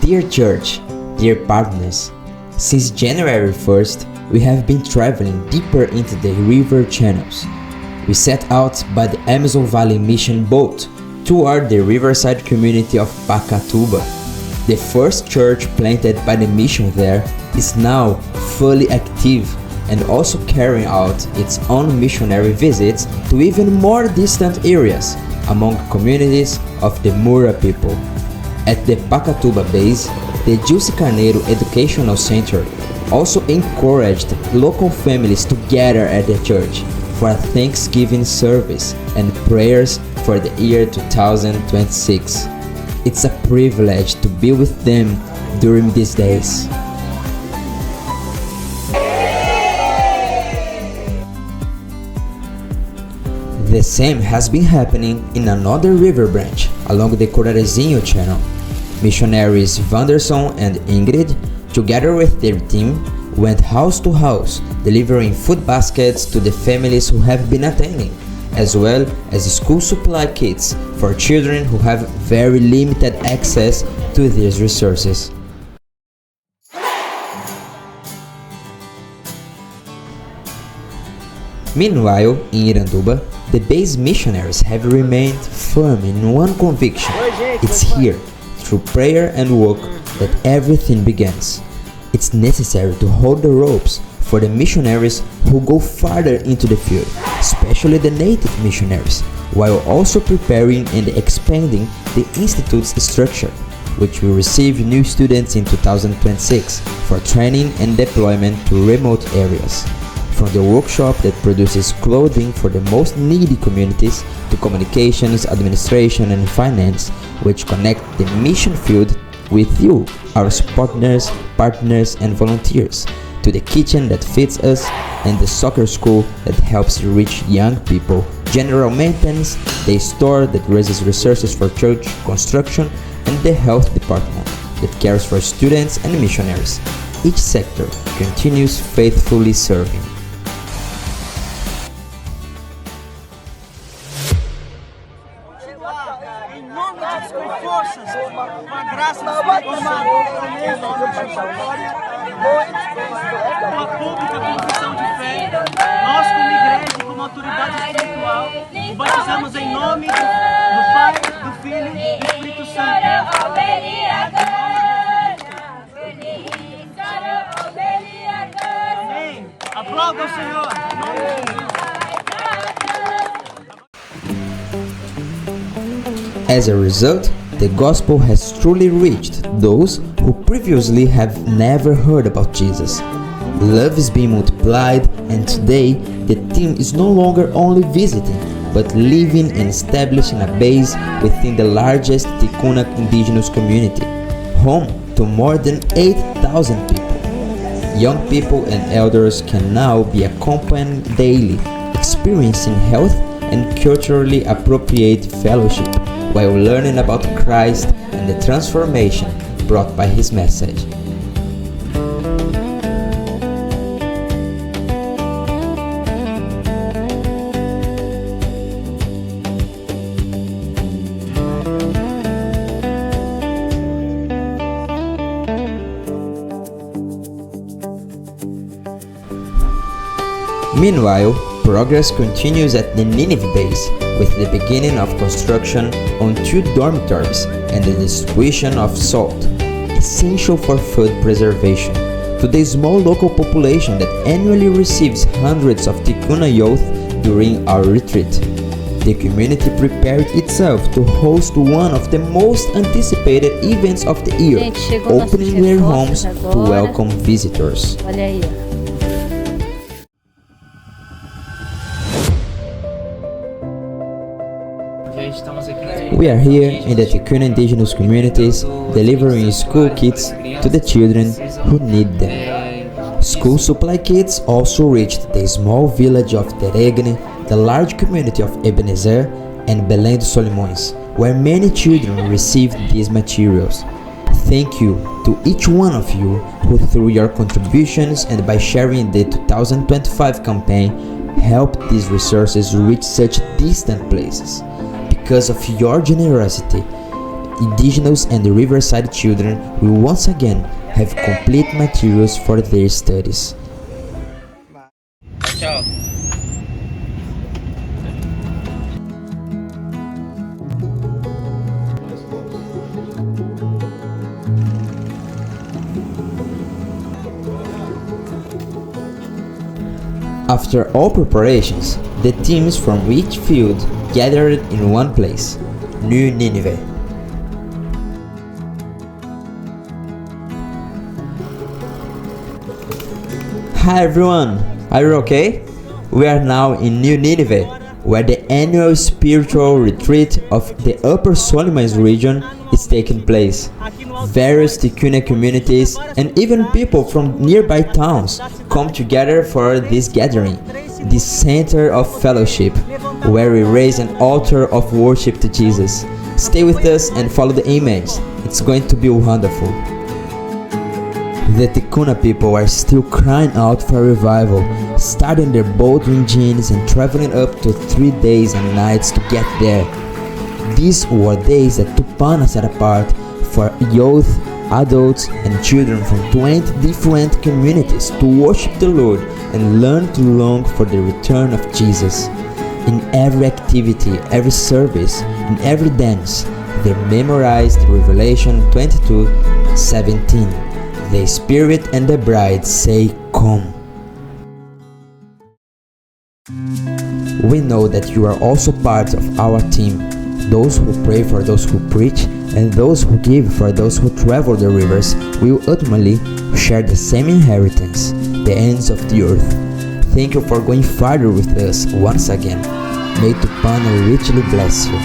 Dear Church, dear partners, since January 1st, we have been traveling deeper into the river channels. We set out by the Amazon Valley Mission boat toward the riverside community of Pacatuba. The first church planted by the mission there is now fully active and also carrying out its own missionary visits to even more distant areas among communities of the Mura people. At the Pacatuba base, the Juicy Carneiro Educational Center also encouraged local families to gather at the church for a Thanksgiving service and prayers for the year 2026. It's a privilege to be with them during these days. The same has been happening in another river branch along the Corarezinho channel. Missionaries Vanderson and Ingrid, together with their team, went house to house, delivering food baskets to the families who have been attending, as well as school supply kits for children who have very limited access to these resources. Meanwhile, in Iranduba, the base missionaries have remained firm in one conviction: it's here, through prayer and work, that everything begins. It's necessary to hold the ropes for the missionaries who go farther into the field, especially the native missionaries, while also preparing and expanding the Institute's structure, which will receive new students in 2026 for training and deployment to remote areas. From the workshop that produces clothing for the most needy communities to communications, administration, and finance, which connect the mission field with you, our partners, and volunteers, to the kitchen that feeds us and the soccer school that helps reach young people, general maintenance, the store that raises resources for church construction, and the health department that cares for students and missionaries. Each sector continues faithfully serving. Com forças, com a graça do Espírito Santo, com a pública confissão de fé, nós como igreja, como autoridade espiritual, batizamos em nome do Pai, do Filho e do Espírito Santo. Amém. Aplauda o Senhor. As a result, the gospel has truly reached those who previously have never heard about Jesus. Love is being multiplied, and today the team is no longer only visiting, but living and establishing a base within the largest Ticuna indigenous community, home to more than 8,000 people. Young people and elders can now be accompanied daily, experiencing health and culturally appropriate fellowship, while learning about Christ and the transformation brought by His message. Meanwhile, progress continues at the Nineveh base, with the beginning of construction on 2 dormitories and the distribution of salt, essential for food preservation, to the small local population that annually receives hundreds of Ticuna youth during our retreat. The community prepared itself to host one of the most anticipated events of the year, opening their homes to welcome visitors. We are here in the Ticuna indigenous communities, delivering school kits to the children who need them. School supply kits also reached the small village of Teregne, the large community of Ebenezer, and Belém dos Solimões, where many children received these materials. Thank you to each one of you who, through your contributions and by sharing the 2025 campaign, helped these resources reach such distant places. Because of your generosity, indigenous and riverside children will once again have complete materials for their studies. Tchau. After all preparations, the teams from each field gathered in one place, New Nineveh. Hi everyone, are you okay? We are now in New Nineveh, where the annual spiritual retreat of the Upper Solomons region is taking place. Various Ticuna communities and even people from nearby towns come together for this gathering, this center of fellowship, where we raise an altar of worship to Jesus. Stay with us and follow the image. It's going to be wonderful. The Ticuna people are still crying out for revival, starting their boat engines and traveling up to 3 days and nights to get there. These were days that Tupana set apart for youth, adults and children from 20 different communities to worship the Lord and learn to long for the return of Jesus. In every activity, every service, and every dance, they memorized Revelation 22:17. The Spirit and the bride say, "Come." We know that you are also part of our team, those who pray for those who preach, and those who give for those who travel the rivers will ultimately share the same inheritance, the ends of the earth. Thank you for going farther with us once again. May Tupana richly bless you.